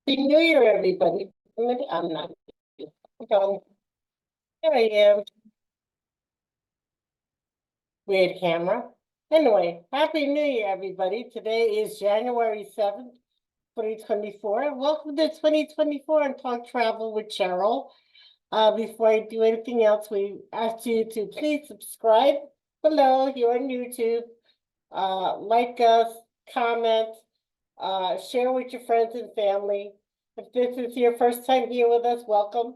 Happy New Year, everybody. I'm not. Um, Here I am. Weird camera. Anyway, Happy New Year, everybody. Today is January 7th, 2024. Welcome to 2024 and Talk Travel with Cheryl. Before I do anything else, we ask you to please subscribe below here on YouTube. Like us, comment, share with your friends and family. If this is your first time here with us, welcome.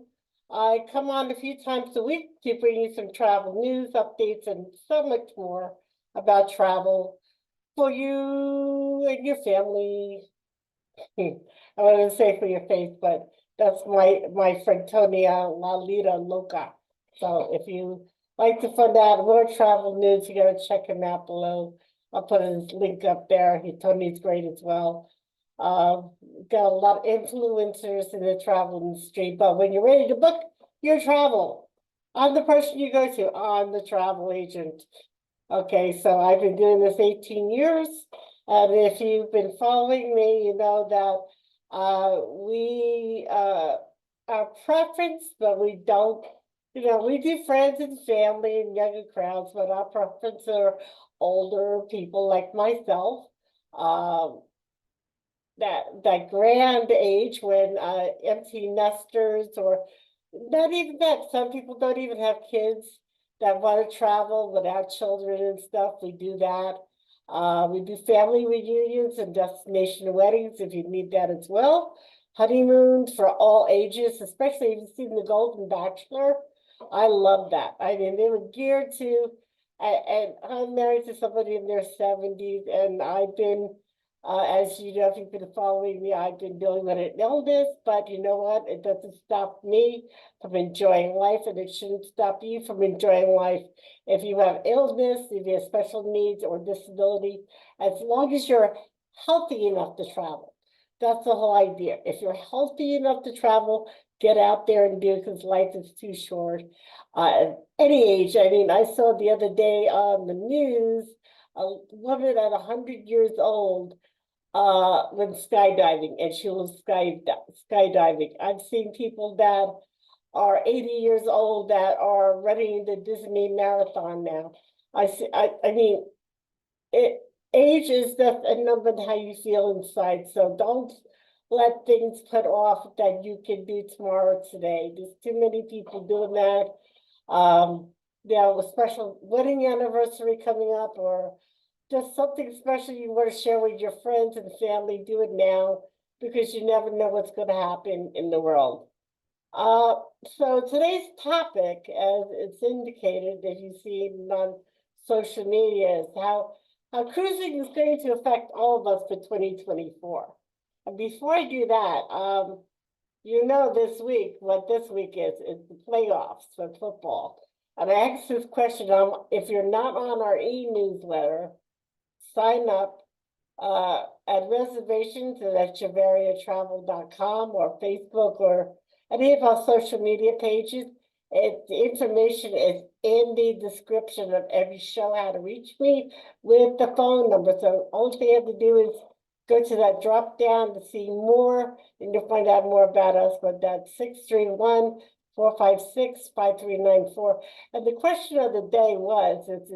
I come on a few times a week to bring you some travel news, updates, and so much more about travel for you and your family. I wanted to say for your face, but that's my friend Tonya La Lita Loca. So if you like to find out more travel news, you gotta check him out below. I'll put his link up there. Tony's great as well. Got a lot of influencers in the travel industry, but when you're ready to book your travel, I'm the person you go to. I'm the travel agent. Okay, so I've been doing this 18 years. And if you've been following me, you know that we our preference, but we don't, we do friends and family and younger crowds, but our preference are older people like myself. Um, that grand age when empty nesters, or not even that, some people don't even have kids that want to travel without children and stuff. We do that. We do family reunions and destination weddings if you need that as well. Honeymoons for all ages, especially if you've seen The Golden Bachelor. I love that. I mean, they were geared to, and I'm married to somebody in their 70s, and I've been as you know, if you've been following me, I've been dealing with an illness, but you know what? It doesn't stop me from enjoying life, and it shouldn't stop you from enjoying life. If you have illness, if you have special needs or disability, as long as you're healthy enough to travel. That's the whole idea. If you're healthy enough to travel, get out there and do it, because life is too short. Any age. I mean, I saw the other day on the news a woman at 100 years old went skydiving, and she was skydiving. I've seen people that are 80 years old that are running the Disney marathon now. I mean, age is just a number on how you feel inside. So don't let things put off that you can do tomorrow today. There's too many people doing that. There was a special wedding anniversary coming up, or just something special you want to share with your friends and family. Do it now, because you never know what's going to happen in the world. So today's topic, as it's indicated, that you see on social media, is how cruising is going to affect all of us for 2024. And before I do that, this week, what this week is the playoffs for football. And I asked this question, if you're not on our e-newsletter, sign up at reservations at echevarriatravel.com or Facebook or any of our social media pages. The information is in the description of every show, how to reach me with the phone number. So all you have to do is go to that drop down to see more, and you'll find out more about us. But that's 631-456-5394. And the question of the day was, it's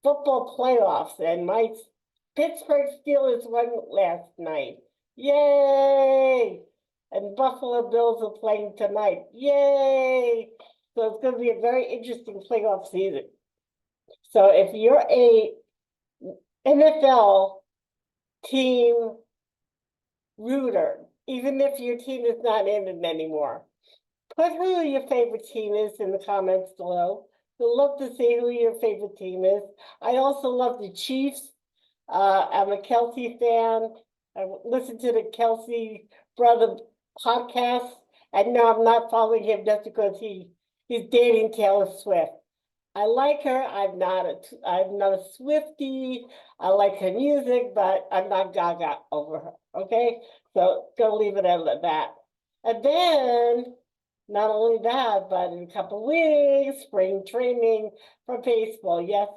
football playoffs, and my Pittsburgh Steelers won last night. Yay! And Buffalo Bills are playing tonight. Yay! So it's going to be a very interesting playoff season. So if you're a NFL team rooter, even if your team is not in it anymore, put who your favorite team is in the comments below. We'd love to see who your favorite team is. I also love the Chiefs. I'm a Kelsey fan. I listen to the Kelsey brother podcast. And no, I'm not following him just because he's dating Taylor Swift. I like her. I'm not a Swiftie. I like her music, but I'm not gaga over her. Okay, so gonna leave it at that. And then, not only that, but in a couple of weeks, spring training for baseball. Yes,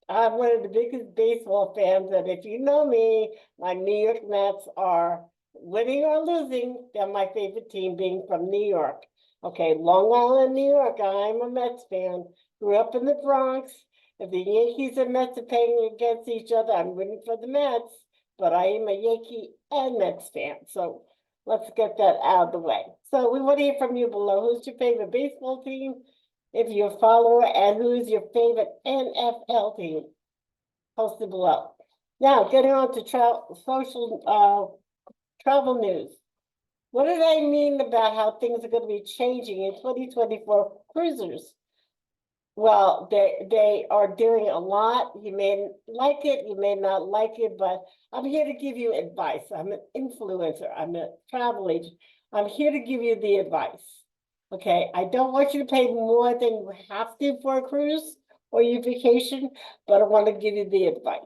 I'm one of the biggest baseball fans, and if you know me, my New York Mets are winning or losing, they're my favorite team being from New York. Okay, Long Island, New York, I'm a Mets fan. Grew up in the Bronx. If the Yankees and Mets are playing against each other, I'm rooting for the Mets, but I am a Yankee and Mets fan. So let's get that out of the way. So we want to hear from you below. Who's your favorite baseball team, if you're a follower, and who's your favorite NFL team? Post it below. Now, getting on to travel news. What did I mean about how things are going to be changing in 2024 cruisers? Well, they are doing a lot. You may like it, you may not like it, but I'm here to give you advice. I'm an influencer, I'm a travel agent. I'm here to give you the advice. Okay, I don't want you to pay more than you have to for a cruise or your vacation, but I want to give you the advice.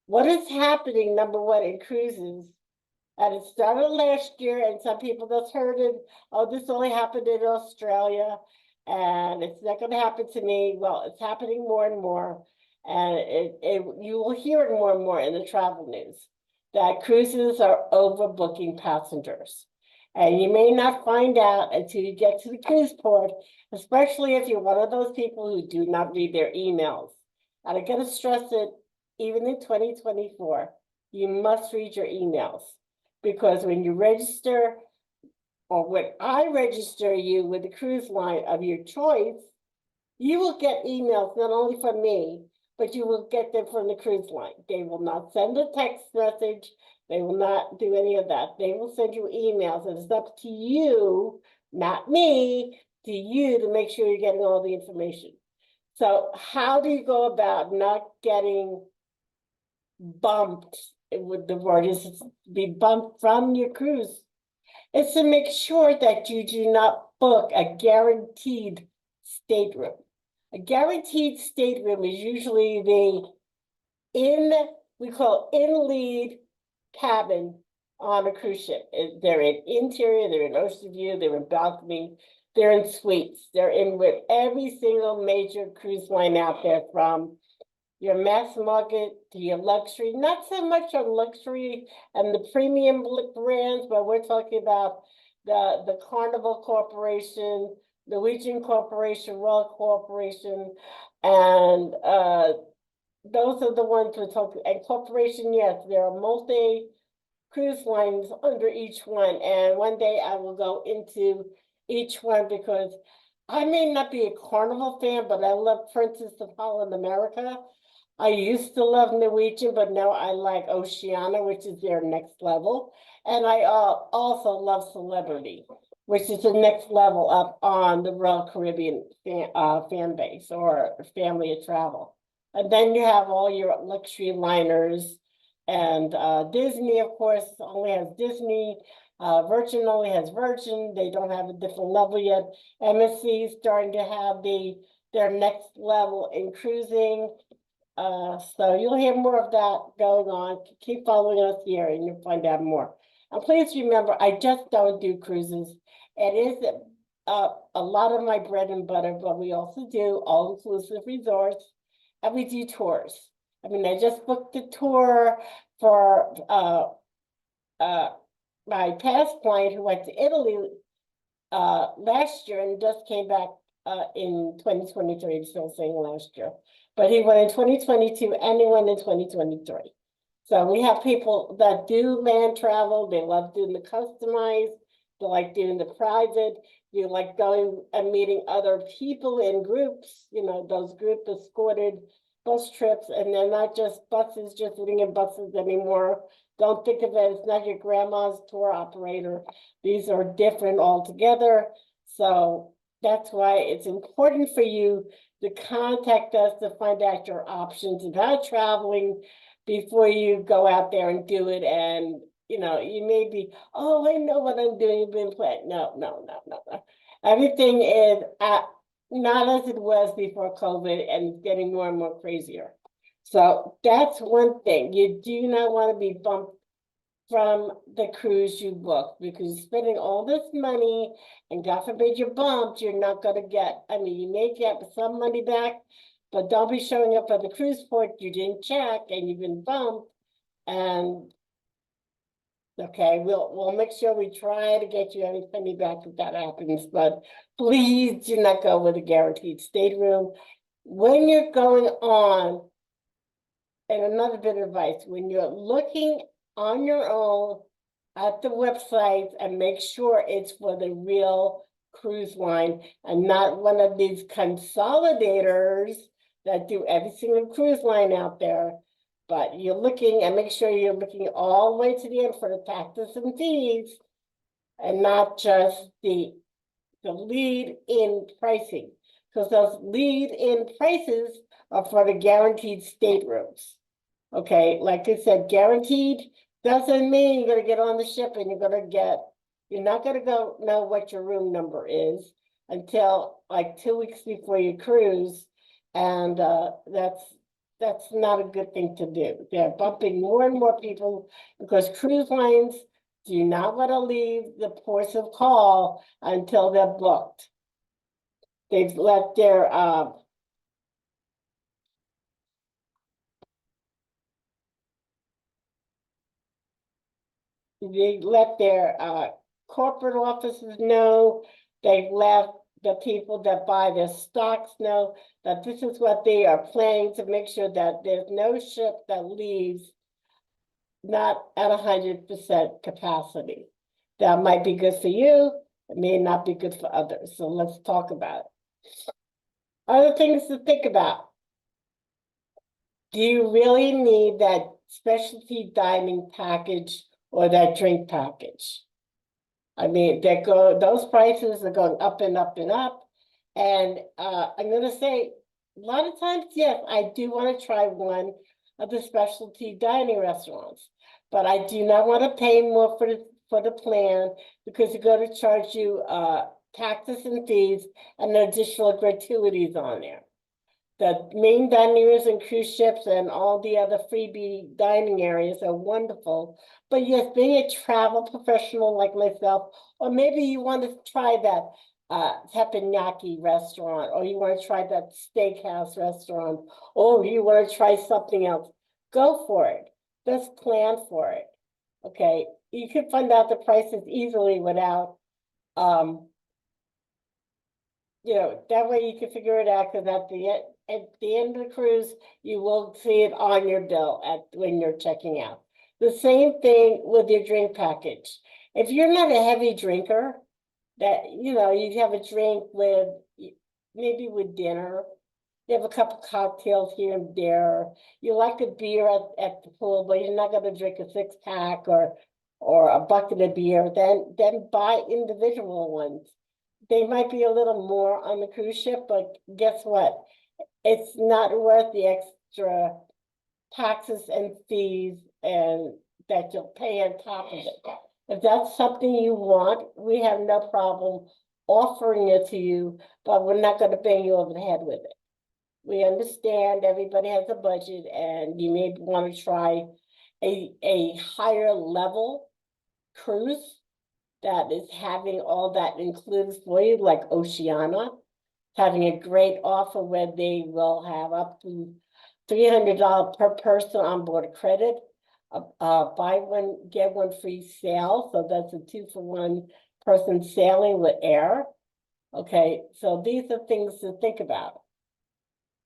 What is happening, number one, in cruises? And it started last year, and some people just heard it. Oh, this only happened in Australia, and it's not going to happen to me. Well, it's happening more and more, and you will hear it more and more in the travel news that cruises are overbooking passengers. And you may not find out until you get to the cruise port, especially if you're one of those people who do not read their emails. And I gotta stress it, even in 2024, you must read your emails. Because when you register, or when I register you with a cruise line of your choice, you will get emails not only from me, but you will get them from the cruise line. They will not send a text message. They will not do any of that. They will send you emails, and it's up to you, not me, to you to make sure you're getting all the information. So how do you go about not getting bumped? With the word is be bumped from your cruise. It's to make sure that you do not book a guaranteed stateroom. A guaranteed stateroom is usually we call in-lead cabin on a cruise ship. They're in interior, they're in ocean view, they're in balcony, they're in suites. They're in with every single major cruise line out there, from your mass market to your luxury. Not so much on luxury and the premium brands, but we're talking about the Carnival Corporation, the Norwegian Corporation, Royal Corporation, and those are the ones we're talking. And Corporation, yes, there are multi cruise lines under each one. And one day I will go into each one, because I may not be a Carnival fan, but I love Princess of Holland America. I used to love Norwegian, but now I like Oceania, which is their next level. And I also love Celebrity, which is the next level up on the Royal Caribbean fan base or family of travel. And then you have all your luxury liners, and Disney, of course, only has Disney. Virgin only has Virgin. They don't have a different level yet. MSC is starting to have their next level in cruising. So you'll hear more of that going on. Keep following us here and you'll find out more. And please remember, I just don't do cruises. It is a lot of my bread and butter, but we also do all-inclusive resorts, and we do tours. I mean, I just booked a tour for my past client who went to Italy last year and just came back in 2023. I'm still saying last year. But he went in 2022 and he went in 2023. So we have people that do land travel. They love doing the customized. They like doing the private. You like going and meeting other people in groups, those group escorted bus trips. And they're not just buses, just sitting in buses anymore. Don't think of it as not your grandma's tour operator. These are different altogether. So that's why it's important for you to contact us to find out your options about traveling before you go out there and do it. And, you may be, oh, I know what I'm doing. You've been planning. No. Everything is not as it was before COVID, and it's getting more and more crazier. So that's one thing. You do not want to be bumped from the cruise you book, because you're spending all this money, and God forbid you're bumped, you're not going to get, you may get some money back, but don't be showing up at the cruise port you didn't check and you've been bumped, and Okay, we'll make sure we try to get you every penny back if that happens, but please do not go with a guaranteed stateroom. When you're going on, and another bit of advice, when you're looking on your own at the websites, and make sure it's for the real cruise line and not one of these consolidators that do every single cruise line out there. But you're looking, and make sure you're looking all the way to the end for the taxes and fees, and not just the lead in pricing, because those lead in prices are for the guaranteed staterooms. Okay, like I said, guaranteed doesn't mean you're gonna get on the ship and you're not gonna go know what your room number is until like 2 weeks before your cruise. And that's not a good thing to do. They're bumping more and more people because cruise lines do not want to leave the ports of call until they're booked. They've let their corporate offices know. They've let the people that buy their stocks know that this is what they are planning to make sure that there's no ship that leaves not at 100% capacity. That might be good for you, it may not be good for others. So let's talk about it. Other things to think about. Do you really need that specialty dining package or that drink package? I mean, those prices are going up and up and up. And I'm gonna say, a lot of times, yes, I do want to try one of the specialty dining restaurants, but I do not want to pay more for the plan, because they're going to charge you taxes and fees and additional gratuities on there. The main dining areas and cruise ships and all the other freebie dining areas are wonderful. But yes, being a travel professional like myself, or maybe you want to try that teppanyaki restaurant, or you want to try that steakhouse restaurant, or you want to try something else, go for it. Just plan for it. Okay, you can find out the prices easily without that way you can figure it out, because at the end of the cruise, you will see it on your bill when you're checking out. The same thing with your drink package. If you're not a heavy drinker, that you have a drink with maybe with dinner, you have a couple cocktails here and there. You like a beer at the pool, but you're not going to drink a 6-pack or a bucket of beer. Then buy individual ones. They might be a little more on the cruise ship, but guess what? It's not worth the extra taxes and fees and that you'll pay on top of it. If that's something you want, we have no problem offering it to you, but we're not going to bang you over the head with it. We understand everybody has a budget, and you may want to try a higher level cruise that is having all that included for you, like Oceana, having a great offer where they will have up to $300 per person on board credit, buy one, get one free sale. So that's a 2-for-1 person sailing with air. Okay, so these are things to think about.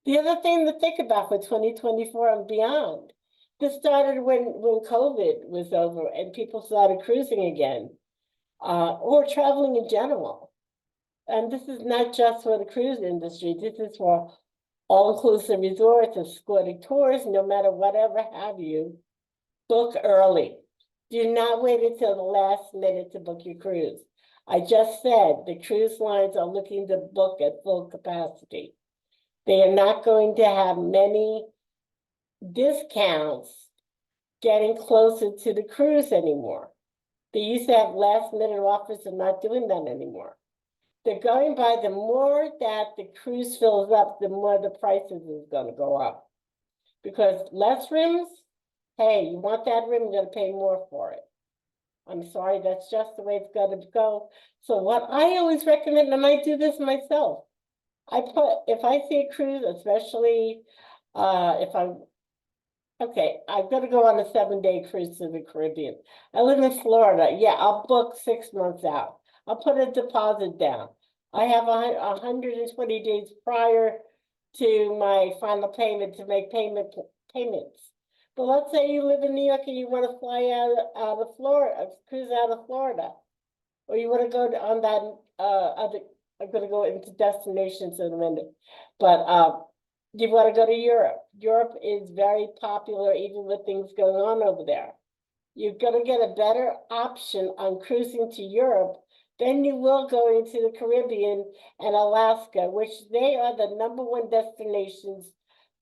The other thing to think about for 2024 and beyond, this started when COVID was over and people started cruising again. Or traveling in general. And this is not just for the cruise industry. This is for all-inclusive resorts, escorted tours, no matter whatever have you. Book early. Do not wait until the last minute to book your cruise. I just said the cruise lines are looking to book at full capacity. They are not going to have many discounts getting closer to the cruise anymore. They used to have last-minute offers. They're not doing that anymore. They're going by the more that the cruise fills up, the more the prices is going to go up. Because less rooms, hey, you want that room, you're going to pay more for it. I'm sorry, that's just the way it's got to go. So what I always recommend, and I do this myself, if I see a cruise, especially if I'm Okay, I'm gonna go on a 7-day cruise to the Caribbean. I live in Florida. Yeah, I'll book 6 months out. I'll put a deposit down. I have 120 days prior to my final payment to make payments. But let's say you live in New York and you want to fly out of Florida, cruise out of Florida, or you want to go on that other. I'm gonna go into destinations in a minute, but you want to go to Europe. Europe is very popular, even with things going on over there. You're going to get a better option on cruising to Europe than you will going to the Caribbean and Alaska, which they are the #1 destinations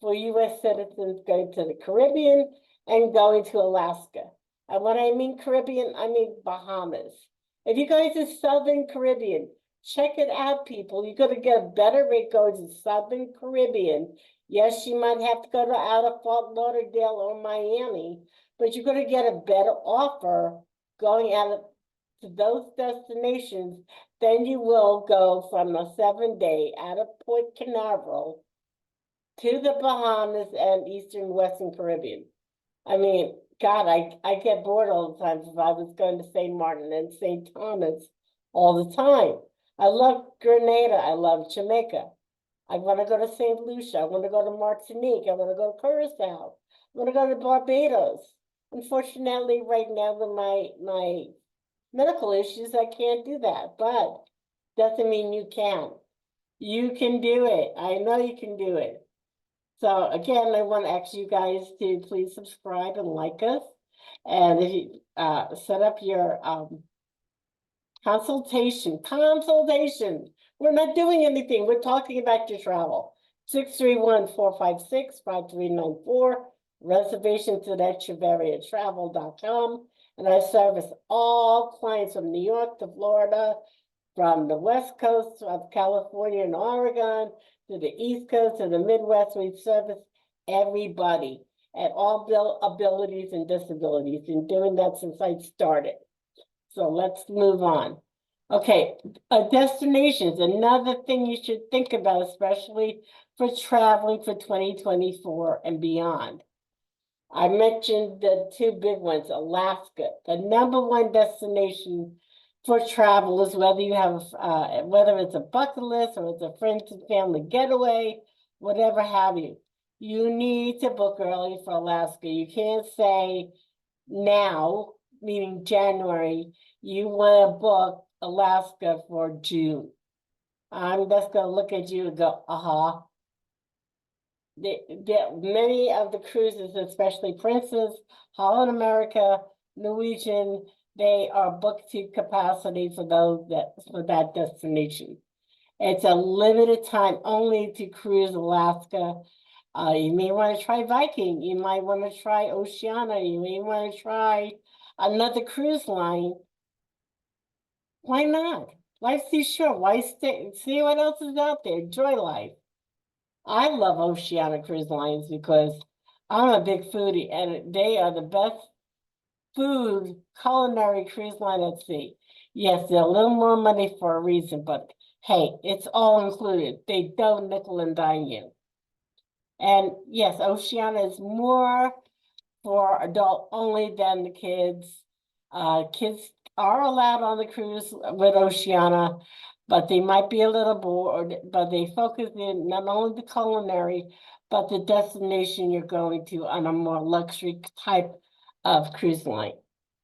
for US citizens going to the Caribbean and going to Alaska. And when I mean Caribbean, I mean Bahamas. If you're going to Southern Caribbean, check it out, people. You're going to get a better rate going to Southern Caribbean. Yes, you might have to go to out of Fort Lauderdale or Miami, but you're going to get a better offer going out to those destinations than you will go from a 7-day out of Port Canaveral to the Bahamas and Eastern Western Caribbean. I mean, God, I get bored all the time if I was going to St. Martin and St. Thomas all the time. I love Grenada. I love Jamaica. I want to go to St. Lucia. I want to go to Martinique. I want to go to Curacao. I want to go to Barbados. Unfortunately, right now with my medical issues, I can't do that. But doesn't mean you can't. You can do it. I know you can do it. So again, I want to ask you guys to please subscribe and like us. And if you set up your consultation. We're not doing anything. We're talking about your travel. 631-456-5394. Reservations at EchevarriaTravel.com. And I service all clients from New York to Florida, from the West Coast of California and Oregon to the East Coast to the Midwest. We service everybody at all abilities and disabilities. Been doing that since I started. So let's move on. Okay, destinations, another thing you should think about, especially for traveling for 2024 and beyond. I mentioned the two big ones, Alaska, the #1 destination for travelers, whether you have, whether it's a bucket list or it's a friends and family getaway, whatever have you. You need to book early for Alaska. You can't say now, meaning January, you want to book Alaska for June. I'm just going to look at you and go, many of the cruises, especially Princess, Holland America, Norwegian, they are booked to capacity for that destination. It's a limited time only to cruise Alaska. You may want to try Viking. You might want to try Oceania. You may want to try another cruise line. Why not? Life's too short. Why see what else is out there? Enjoy life. I love Oceania cruise lines because I'm a big foodie and they are the best food culinary cruise line at sea. Yes, they're a little more money for a reason, but hey, it's all included. They don't nickel and dime you. And yes, Oceania is more for adult only than the kids. Kids are allowed on the cruise with Oceania, but they might be a little bored, but they focus in not only the culinary, but the destination you're going to on a more luxury type of cruise line.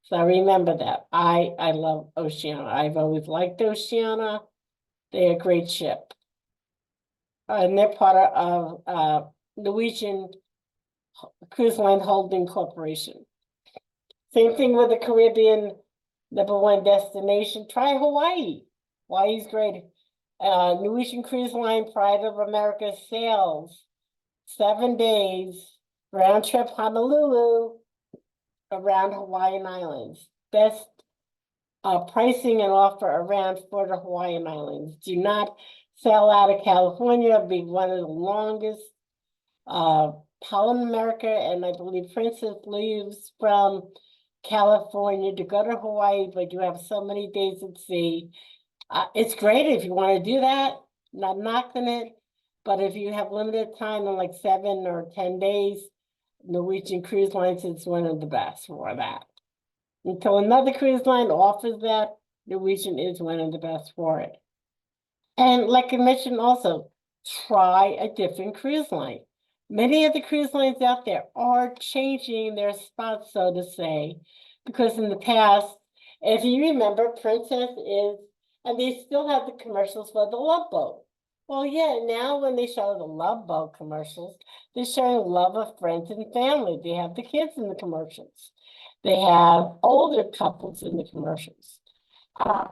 So remember that. I love Oceania. I've always liked Oceania. They're a great ship. And they're part of Norwegian Cruise Line Holding Corporation. Same thing with the Caribbean #1 destination. Try Hawaii. Hawaii's great. Norwegian Cruise Line Pride of America sails 7 days, round trip Honolulu, around Hawaiian Islands. Best pricing and offer around for the Hawaiian Islands. Do not sail out of California. It'll be one of the longest. Holland America, and I believe Princess leaves from California to go to Hawaii, but you have so many days at sea. It's great if you want to do that, not knocking it, but if you have limited time on like 7 or 10 days, Norwegian Cruise Lines is one of the best for that. Until another cruise line offers that, Norwegian is one of the best for it. And like I mentioned also, try a different cruise line. Many of the cruise lines out there are changing their spots, so to say, because in the past, if you remember, Princess is, and they still have the commercials for the Love Boat. Well, yeah, now when they show the Love Boat commercials, they're showing love of friends and family. They have the kids in the commercials. They have older couples in the commercials. Uh,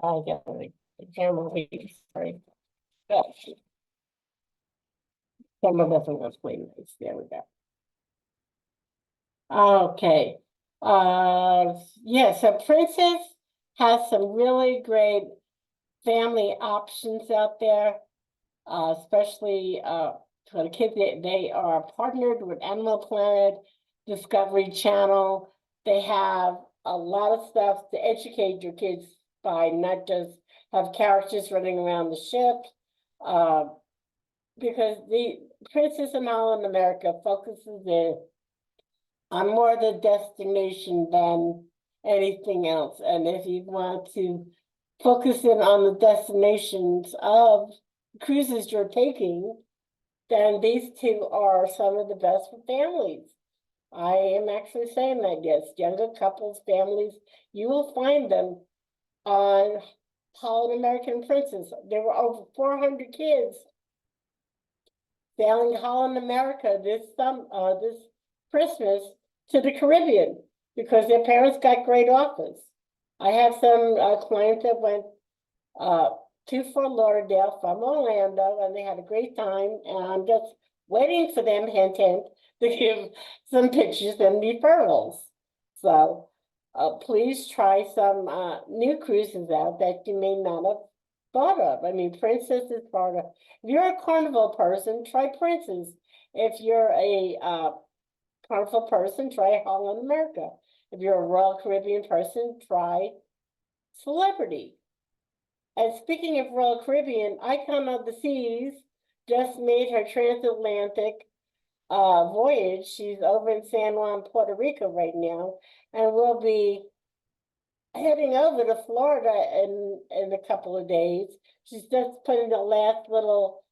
I get the camera leave, sorry. Yeah, camera doesn't look really nice. There we go. Okay. Yeah, so Princess has some really great family options out there, especially for the kids. They are partnered with Animal Planet, Discovery Channel. They have a lot of stuff to educate your kids by, not just have characters running around the ship. Because the Princess in Holland America focuses in on more the destination than anything else. And if you want to focus in on the destinations of cruises you're taking, then these two are some of the best for families. I am actually saying that, yes, younger couples, families, you will find them on Holland American Princess. There were over 400 kids sailing Holland America this Christmas to the Caribbean because their parents got great offers. I have some clients that went to Fort Lauderdale from Orlando, and they had a great time. And I'm just waiting for them, hint, hint, to give some pictures and referrals. So please try some new cruises out that you may not have thought of. I mean, Princess is part of. If you're a Carnival person, try Princess. If you're a Carnival person, try Holland America. If you're a Royal Caribbean person, try Celebrity. And speaking of Royal Caribbean, Icon of the Seas just made her transatlantic voyage. She's over in San Juan, Puerto Rico right now, and will be heading over to Florida in a couple of days. She's just putting the last little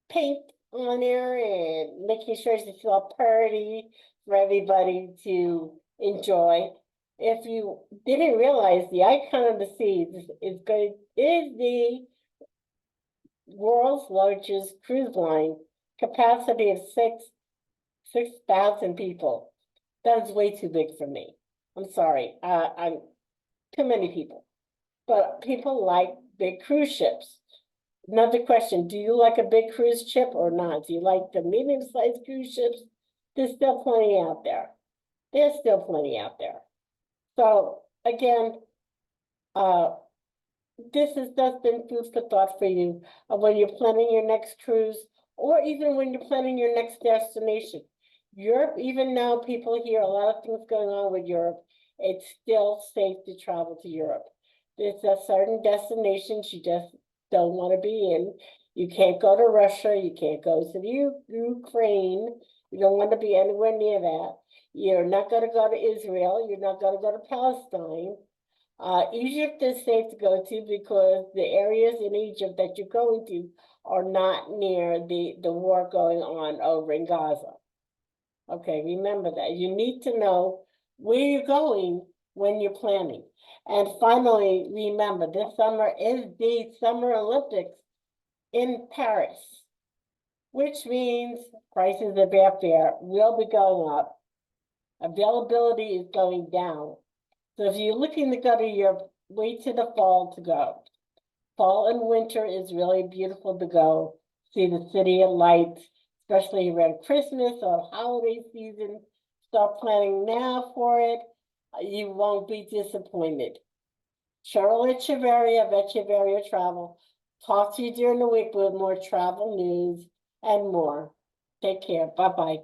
paint on there and making sure she's all pretty for everybody to enjoy. If you didn't realize, the Icon of the Seas is the world's largest cruise line, capacity of 6,000 people. That's way too big for me. I'm sorry, I'm too many people. But people like big cruise ships. Another question, do you like a big cruise ship or not? Do you like the medium-sized cruise ships? There's still plenty out there. There's still plenty out there. So again, this has just been food for thought for you when you're planning your next cruise, or even when you're planning your next destination. Europe, even though people hear a lot of things going on with Europe, it's still safe to travel to Europe. There's a certain destinations you just don't want to be in. You can't go to Russia, you can't go to the Ukraine, you don't want to be anywhere near that. You're not going to go to Israel, you're not going to go to Palestine. Egypt is safe to go to because the areas in Egypt that you're going to are not near the war going on over in Gaza. Okay, remember that. You need to know where you're going when you're planning. And finally, remember, this summer is the Summer Olympics in Paris, which means prices of airfare will be going up. Availability is going down. So if you're looking to go to Europe, wait till the fall to go. Fall and winter is really beautiful to go. See the city of lights, especially around Christmas or holiday season. Start planning now for it. You won't be disappointed. Cheryl Echevarria of Echevarria Travel. Talk to you during the week with more travel news and more. Take care. Bye-bye.